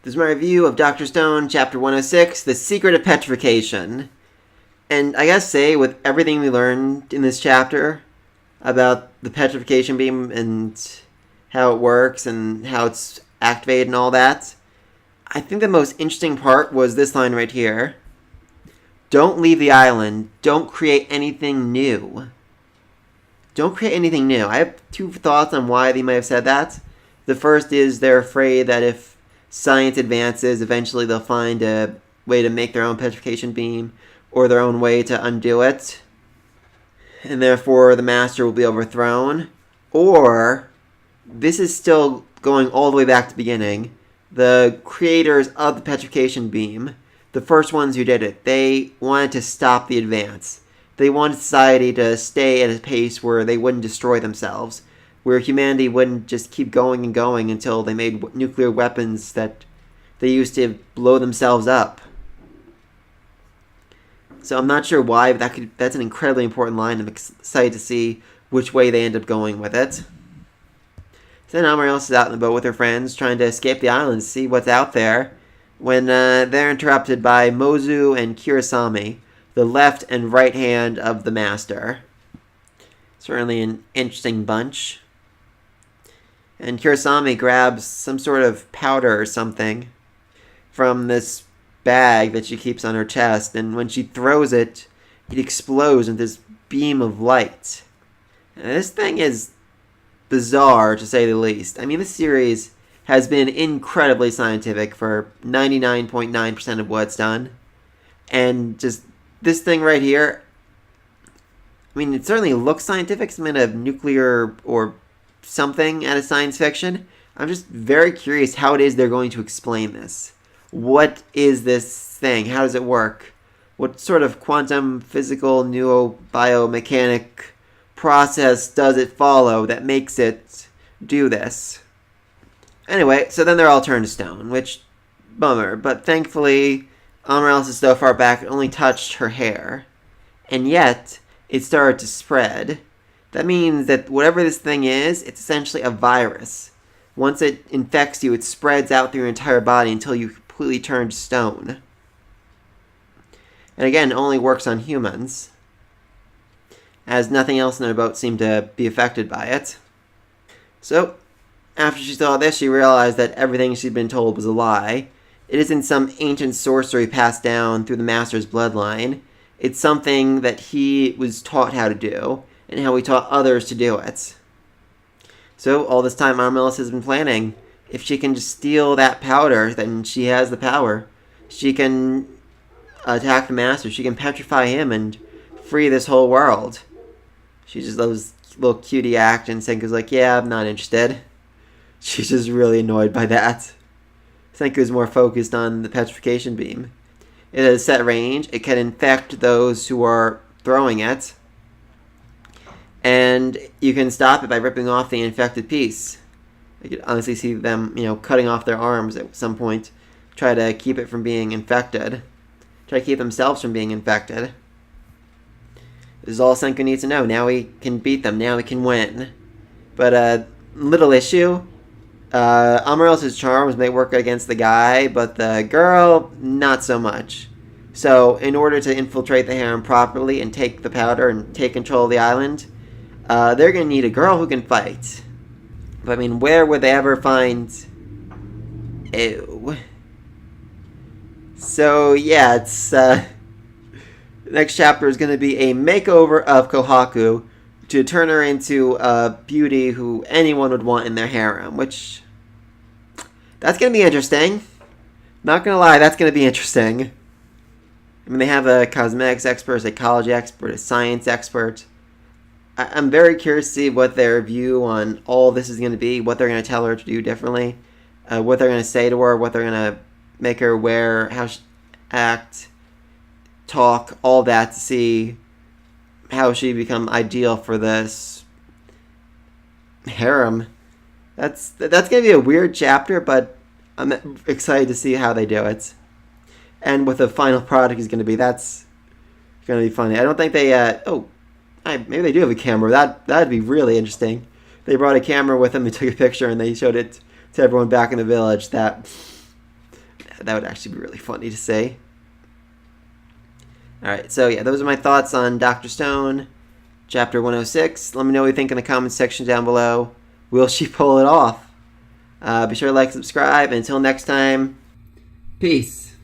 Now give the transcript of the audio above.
This is my review of Dr. Stone, Chapter 106, The Secret of Petrification. And I gotta say, with everything we learned in this chapter about the petrification beam and how it works and how it's activated and all that, I think the most interesting part was this line right here. Don't leave the island. Don't create anything new. Don't create anything new. I have two thoughts on why they might have said that. The first is they're afraid that if science advances, eventually they'll find a way to make their own petrification beam or their own way to undo it, and therefore the master will be overthrown. Or this is still going all the way back to the beginning. The creators of the petrification beam, the first ones who did it, they wanted to stop the advance. They wanted society to stay at a pace where they wouldn't destroy themselves, where humanity wouldn't just keep going and going until they made nuclear weapons that they used to blow themselves up. So I'm not sure why, but that's an incredibly important line. I'm excited to see which way they end up going with it. So then Amaryllis is out in the boat with her friends, trying to escape the island, see what's out there, when they're interrupted by Mozu and Kurosami, the left and right hand of the master. Certainly an interesting bunch. And Kurosami grabs some sort of powder or something from this bag that she keeps on her chest, and when she throws it, it explodes with this beam of light. And this thing is bizarre, to say the least. I mean, this series has been incredibly scientific for 99.9% of what it's done. And just this thing right here, I mean, it certainly looks scientific, some kind of nuclear or something out of science fiction. I'm just very curious how it is they're going to explain this. What is this thing? How does it work? What sort of quantum physical neurobiomechanic process does it follow that makes it do this? Anyway, so then they're all turned to stone, which, bummer. But thankfully, Amaryllis is so far back it only touched her hair. And yet, it started to spread. That means that whatever this thing is, it's essentially a virus. Once it infects you, it spreads out through your entire body until you completely turn to stone. And again, it only works on humans, as nothing else in their boat seemed to be affected by it. So, after she saw this, she realized that everything she'd been told was a lie. It isn't some ancient sorcery passed down through the master's bloodline. It's something that he was taught how to do, and how he taught others to do it. So, all this time, Amaryllis has been planning. If she can just steal that powder, then she has the power. She can attack the master. She can petrify him and free this whole world. She just loves little cutie act, and Senku's like, yeah, I'm not interested. She's just really annoyed by that. Senku's more focused on the petrification beam. It has a set range. It can infect those who are throwing it. And you can stop it by ripping off the infected piece. You could honestly see them, cutting off their arms at some point. Try to keep it from being infected. Try to keep themselves from being infected. This is all Senku needs to know. Now we can beat them. Now we can win. But little issue. Amaryllis' charms may work against the guy, but the girl, not so much. So, in order to infiltrate the harem properly and take the powder and take control of the island, they're going to need a girl who can fight. But, I mean, where would they ever find... Ew. So, yeah, it's... The next chapter is going to be a makeover of Kohaku to turn her into a beauty who anyone would want in their harem, which... That's going to be interesting. Not going to lie, that's going to be interesting. I mean, they have a cosmetics expert, a psychology expert, a science expert. I'm very curious to see what their view on all this is going to be, what they're going to tell her to do differently, what they're going to say to her, what they're going to make her wear, how she act, talk, all that, to see how she become ideal for this harem. That's going to be a weird chapter, but I'm excited to see how they do it. And what the final product is going to be, that's going to be funny. I don't think they, maybe they do have a camera. That'd be really interesting. They brought a camera with them, they took a picture, and they showed it to everyone back in the village. That That would actually be really funny to say. Alright, so yeah, those are my thoughts on Dr. Stone, Chapter 106. Let me know what you think in the comments section down below. Will she pull it off? Be sure to like, subscribe, and until next time, peace.